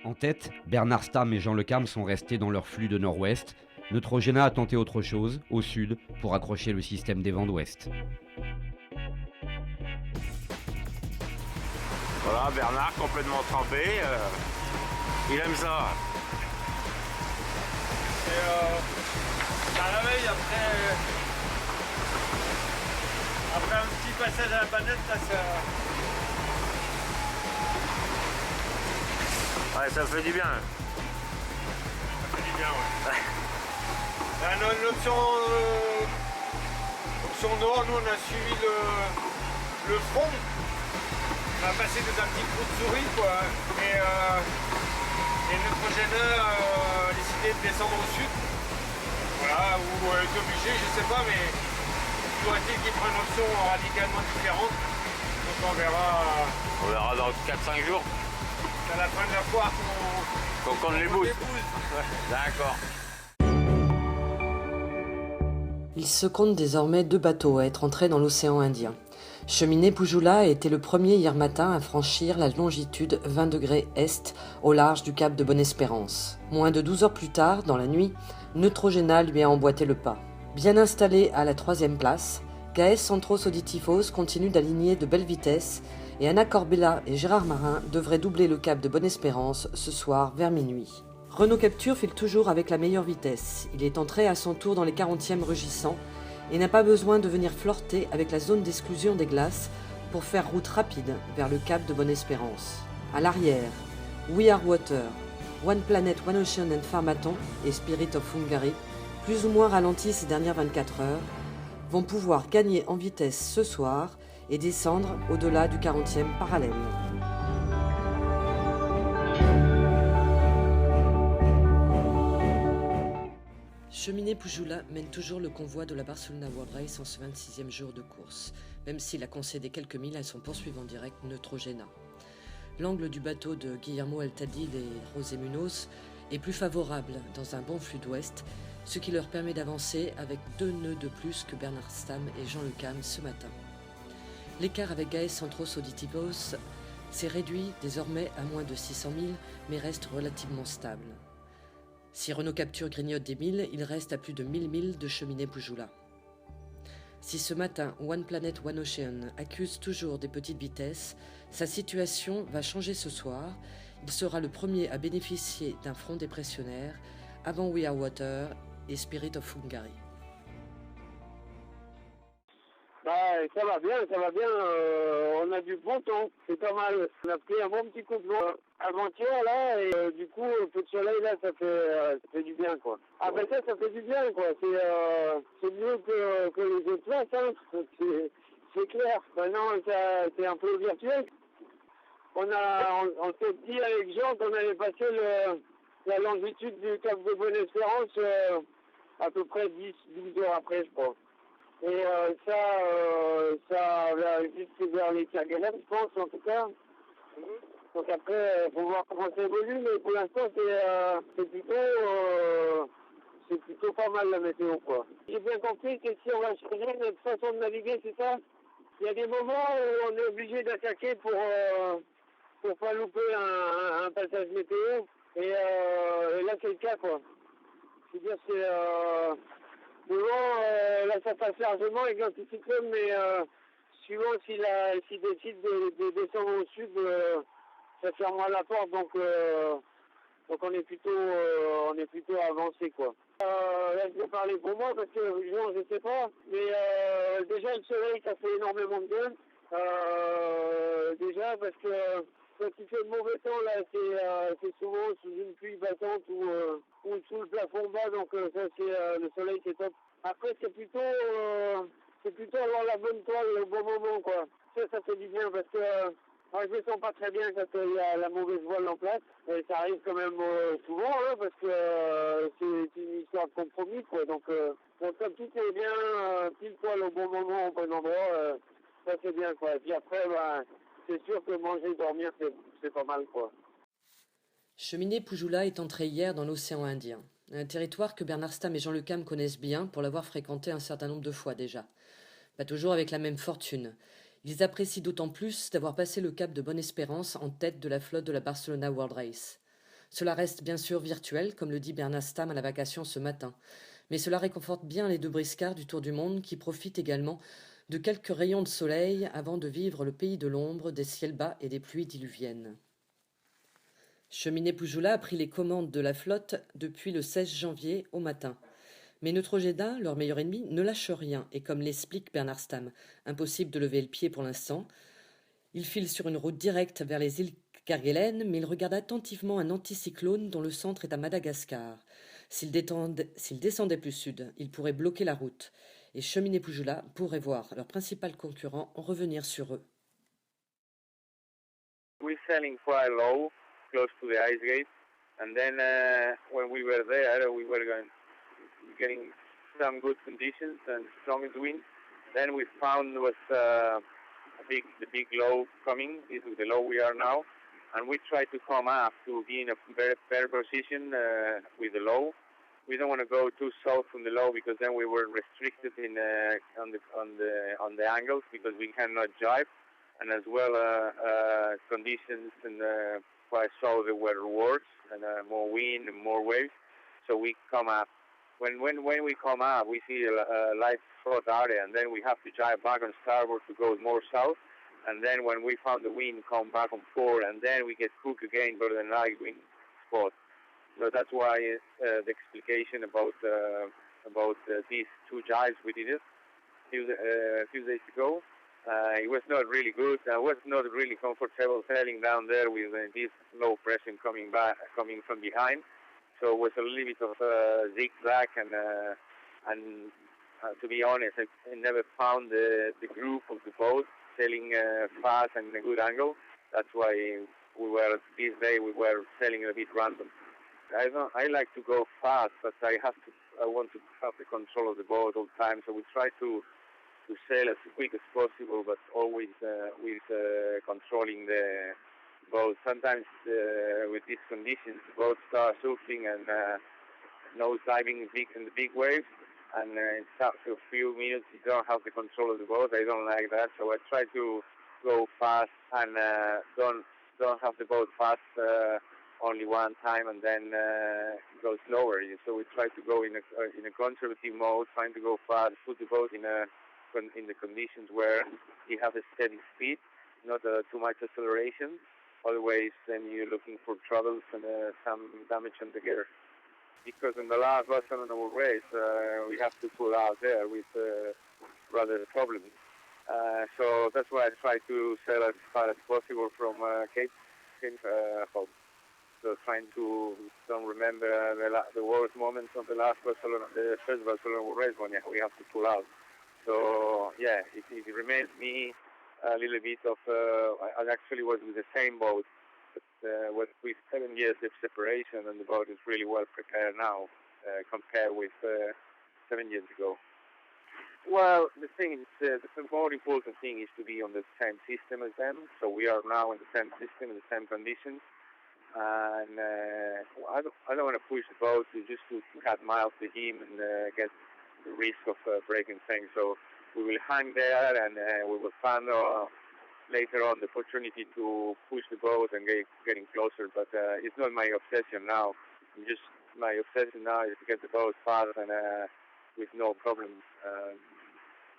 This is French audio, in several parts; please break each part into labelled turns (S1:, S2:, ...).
S1: En tête, Bernard Stamm et Jean Le Cam sont restés dans leur flux de nord-ouest. Neutrogena a tenté autre chose, au sud, pour accrocher le système des vents d'ouest.
S2: Voilà, Bernard complètement trempé, il aime ça.
S3: Ça réveille après un petit passage à la banette, là,
S2: Ouais, ça fait du bien.
S3: ça fait du bien, ouais. L'option nord, nous on a suivi le front. On a passé dans un petit trou de souris, quoi. Et Neutrogena a décidé de descendre au sud. Voilà, ou est obligé, je sais pas, mais toujours est-il qu'il prend une option radicalement différente. Donc on verra
S2: On verra dans 4-5 jours
S3: à la fin de la foire
S2: qu'on compte les bouses. D'accord.
S4: Il se compte désormais 2 bateaux à être entrés dans l'océan Indien. Cheminée Pujula a été le premier hier matin à franchir la longitude 20 degrés est au large du cap de Bonne-Espérance. Moins de 12 heures plus tard, dans la nuit, Neutrogena lui a emboîté le pas. Bien installé à la 3e place, Gaes Centros Auditifos continue d'aligner de belles vitesses et Anna Corbella et Gérard Marin devraient doubler le cap de Bonne-Espérance ce soir vers minuit. Renault Capture file toujours avec la meilleure vitesse. Il est entré à son tour dans les 40e rugissants et n'a pas besoin de venir flirter avec la zone d'exclusion des glaces pour faire route rapide vers le cap de Bonne-Espérance. À l'arrière, We Are Water, One Planet, One Ocean and Pharmaton et Spirit of Hungary, plus ou moins ralentis ces dernières 24 heures, vont pouvoir gagner en vitesse ce soir et descendre au-delà du 40e parallèle. Cheminée Pujula mène toujours le convoi de la Barcelona World Race en ce 26e jour de course, même s'il a concédé quelques milles à son poursuivant direct Neutrogena. L'angle du bateau de Guillermo Altadil et José Munoz est plus favorable dans un bon flux d'ouest, ce qui leur permet d'avancer avec 2 nœuds de plus que Bernard Stamm et Jean Le Cam ce matin. L'écart avec Gaes Centros Auditifos s'est réduit désormais à moins de 600 000, mais reste relativement stable. Si Renault Capture grignote des milles, il reste à plus de 1000 milles de Cheminée Pujula. Si ce matin, One Planet, One Ocean accuse toujours des petites vitesses, sa situation va changer ce soir. Il sera le premier à bénéficier d'un front dépressionnaire avant We Are Water et Spirit of Hungary.
S5: Ça va bien, on a du bon temps, c'est pas mal. On a pris un bon petit coup de vent avant-hier là, et du coup, un peu de soleil là, ça fait du bien quoi. Ah ben ça fait du bien quoi, c'est mieux que les autres places, hein. C'est clair. Maintenant, c'est un peu virtuel. On s'est dit avec Jean qu'on allait passer la longitude du cap de Bonne-Espérance à peu près 10-12 heures après, je crois. Et ça va jusque vers les Kerguelen, je pense, en tout cas. Donc après, faut voir comment ça évolue, mais pour l'instant, c'est plutôt pas mal la météo, quoi. J'ai bien compris que si on va changer notre façon de naviguer, c'est ça? Il y a des moments où on est obligé d'attaquer pour pas louper un passage météo. Et là, c'est le cas, quoi. C'est-à-dire, devant, là, ça passe largement avec l'anticyclone, mais suivant s'il décide de descendre au sud, ça fermera la porte, donc on est plutôt avancé, quoi. Là, je vais parler pour moi, parce que Jean, je sais pas, mais déjà, le soleil, ça fait énormément de bien. Déjà, parce que quand il fait de mauvais temps, là, c'est souvent sous une pluie battante ou sous le plafond bas, donc ça, le soleil, c'est top. Après, c'est plutôt avoir la bonne toile au bon moment, quoi. Ça fait du bien, parce que moi, je me sens pas très bien quand il y a la mauvaise voile en place. Et ça arrive quand même souvent, hein, parce que c'est une histoire de compromis, quoi. Donc comme tout est bien, pile poil au bon moment, au bon endroit, ça c'est bien, quoi. Et puis après, c'est sûr que manger et dormir, c'est pas mal, quoi.
S4: Cheminée Pujula est entrée hier dans l'océan Indien, un territoire que Bernard Stamm et Jean Le Cam connaissent bien pour l'avoir fréquenté un certain nombre de fois déjà. Pas toujours avec la même fortune. Ils apprécient d'autant plus d'avoir passé le cap de Bonne-Espérance en tête de la flotte de la Barcelona World Race. Cela reste bien sûr virtuel, comme le dit Bernard Stamm à la vacation ce matin. Mais cela réconforte bien les deux briscards du Tour du Monde qui profitent également de quelques rayons de soleil avant de vivre le pays de l'ombre, des ciels bas et des pluies diluviennes. Cheminée Poujoula a pris les commandes de la flotte depuis le 16 janvier au matin. Mais Neutrogena, leur meilleur ennemi, ne lâche rien et comme l'explique Bernard Stamm, impossible de lever le pied pour l'instant. Il file sur une route directe vers les îles Kerguelen, mais il regarde attentivement un anticyclone dont le centre est à Madagascar. S'il descendait plus sud, il pourrait bloquer la route et Cheminée Poujoula pourrait voir leur principal concurrent en revenir sur eux.
S6: We're sailing quite low, close to the ice gate, and then when we were there, we were getting some good conditions and strongest wind. Then we found was the big low coming. This is the low we are now, and we try to come up to be in a very better position with the low. We don't want to go too south from the low because then we were restricted in on the angles because we cannot jibe, and as well conditions and quite so there were worse and more wind and more waves. So we come up. When we come up, we see a light front area, and then we have to jibe back on starboard to go more south. And then when we found the wind, come back on port, and then we get cooked again for the night wind spot. So that's why the explication about these two jibes we did it a few days ago. It was not really good. I was not really comfortable sailing down there with this low pressure coming from behind. So it was a little bit of zigzag, and to be honest, I never found the groove of the boat sailing fast and in a good angle. That's why this day we were sailing a bit random. I like to go fast, but I want to have the control of the boat all the time. So we try to sail as quick as possible, but always with controlling the boat. Sometimes with these conditions, the boat starts surfing and nose diving in the big waves, and in a few minutes you don't have the control of the boat. I don't like that, so I try to go fast and don't have the boat fast only one time and then go slower. So we try to go in a conservative mode, trying to go fast, put the boat in the conditions where you have a steady speed, not too much acceleration. Otherwise, then you're looking for troubles and some damage on the gear. Because in the last Barcelona race, we have to pull out there with rather problems. So that's why I try to sail as far as possible from Cape home. So trying to don't remember the worst moments of the first Barcelona race when we have to pull out. So yeah, it remains me a little bit of. I actually was with the same boat, but with 7 years of separation, and the boat is really well prepared now compared with 7 years ago. Well, the thing is, the more important thing is to be on the same system as them. So we are now in the same system, in the same conditions. And I don't want to push the boat just to cut miles to him and get the risk of breaking things. So we will hang there, and we will find later on the opportunity to push the boat and getting closer. But it's not my obsession now. My obsession now is to get the boat fast and with no problems.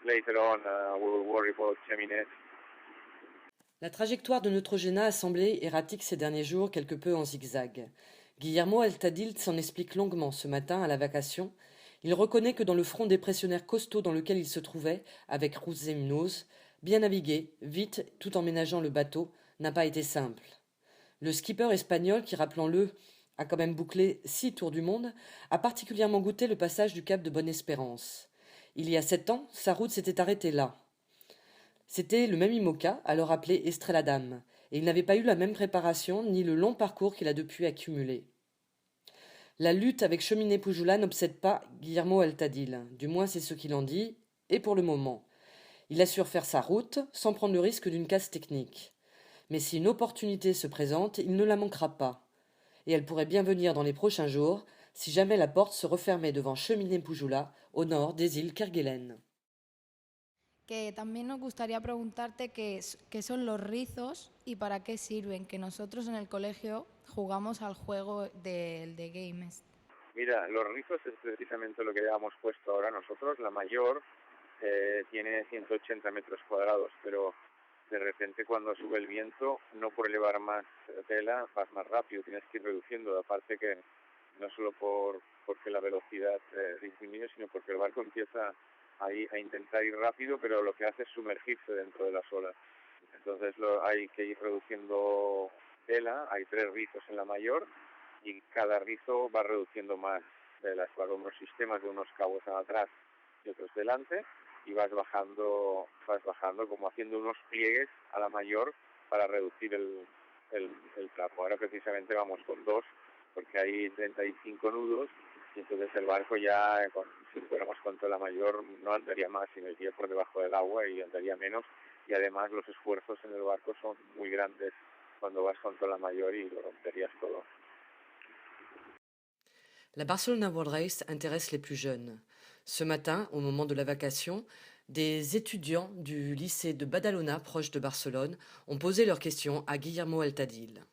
S6: Later on, we will worry about Cheminée.
S4: La trajectoire de Neutrogena a semblé erratique ces derniers jours, quelque peu en zigzag. Guillermo Altadilt s'en explique longuement ce matin à la vacation. Il reconnaît que dans le front dépressionnaire costaud dans lequel il se trouvait, avec José Munoz, bien naviguer, vite, tout en ménageant le bateau, n'a pas été simple. Le skipper espagnol, qui rappelons-le, a quand même bouclé 6 tours du monde, a particulièrement goûté le passage du cap de Bonne-Espérance. Il y a 7 ans, sa route s'était arrêtée là. C'était le même IMOCA, alors appelé Estreladam, et il n'avait pas eu la même préparation ni le long parcours qu'il a depuis accumulé. La lutte avec Cheminée Poujoula n'obsède pas Guillermo Altadil, du moins c'est ce qu'il en dit, et pour le moment. Il assure faire sa route sans prendre le risque d'une casse technique. Mais si une opportunité se présente, il ne la manquera pas. Et elle pourrait bien venir dans les prochains jours, si jamais la porte se refermait devant Cheminée Poujoula, au nord des îles Kerguelen.
S7: Que también nos gustaría preguntarte qué son los rizos y para qué sirven, que nosotros en el colegio jugamos al juego de Game.
S6: Mira, los rizos es precisamente lo que llevamos puesto ahora nosotros. La mayor tiene 180 metros cuadrados, pero de repente cuando sube el viento, no por llevar más tela, vas más rápido, tienes que ir reduciendo. Aparte que no solo porque la velocidad disminuye, sino porque el barco empieza a intentar ir rápido, pero lo que hace es sumergirse dentro de las olas. Entonces hay que ir reduciendo tela, hay 3 rizos en la mayor, y cada rizo va reduciendo más telas, va con unos sistemas de unos cabos atrás y otros delante, y vas bajando como haciendo unos pliegues a la mayor para reducir el trapo. Ahora precisamente vamos con 2, porque hay 35 nudos, y entonces el barco ya, si fuéramos con toda la mayor, no andaría más, sino iría por debajo del agua y andaría menos, y además los esfuerzos en el barco son muy grandes cuando vas con toda la mayor y lo romperías todo.
S4: La Barcelona World Race intéresse les plus jeunes. Ce matin, au moment de la vacation, des étudiants du lycée de Badalona, proche de Barcelone, ont posé leurs questions à Guillermo Altadil.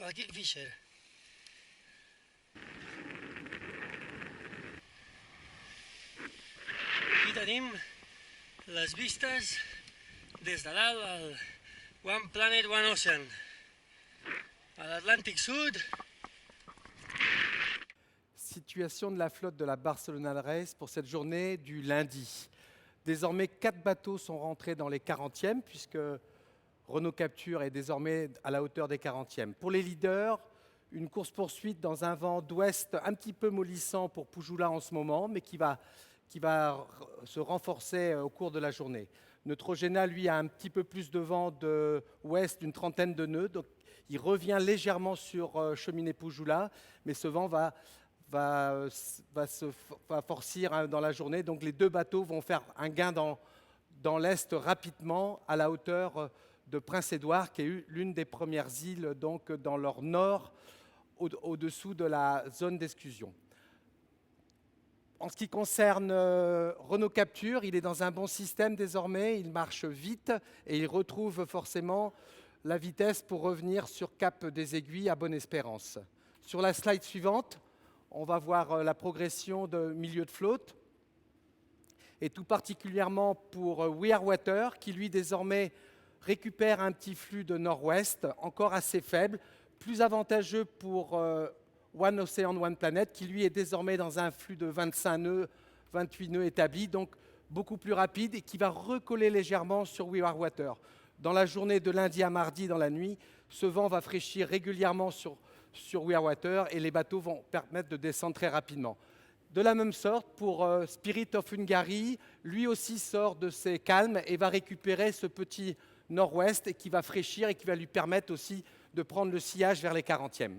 S8: Aquí Fisher. Aquí tenim les vistes des de dalt al One Planet, One Ocean, à l'Atlantique Sud.
S9: Situation de la flotte de la Barcelona Race pour cette journée du lundi. Désormais, 4 bateaux sont rentrés dans les 40e, puisque Renault Capture est désormais à la hauteur des 40e. Pour les leaders, une course-poursuite dans un vent d'ouest un petit peu mollissant pour Pujula en ce moment, mais qui va se renforcer au cours de la journée. Neutrogena, lui, a un petit peu plus de vent de ouest, d'une 30aine de nœuds, donc il revient légèrement sur Cheminée Pujula, mais ce vent va forcir dans la journée. Donc les 2 bateaux vont faire un gain dans l'est rapidement à la hauteur de Prince-Édouard, qui est l'une des premières îles donc, dans leur nord, au-dessous de la zone d'exclusion. En ce qui concerne Renault Capture, il est dans un bon système désormais, il marche vite et il retrouve forcément la vitesse pour revenir sur Cap des Aiguilles à Bonne-Espérance. Sur la slide suivante, on va voir la progression de milieu de flotte, et tout particulièrement pour We Are Water, qui lui désormais récupère un petit flux de nord-ouest, encore assez faible, plus avantageux pour One Ocean, One Planet, qui lui est désormais dans un flux de 25 nœuds, 28 nœuds établis, donc beaucoup plus rapide, et qui va recoller légèrement sur We Are Water. Dans la journée de lundi à mardi, dans la nuit, ce vent va fraîchir régulièrement sur We Are Water, et les bateaux vont permettre de descendre très rapidement. De la même sorte, pour Spirit of Hungary, lui aussi sort de ses calmes et va récupérer ce petit nord-ouest qui va fraîchir et qui va lui permettre aussi de prendre le sillage vers les 40e.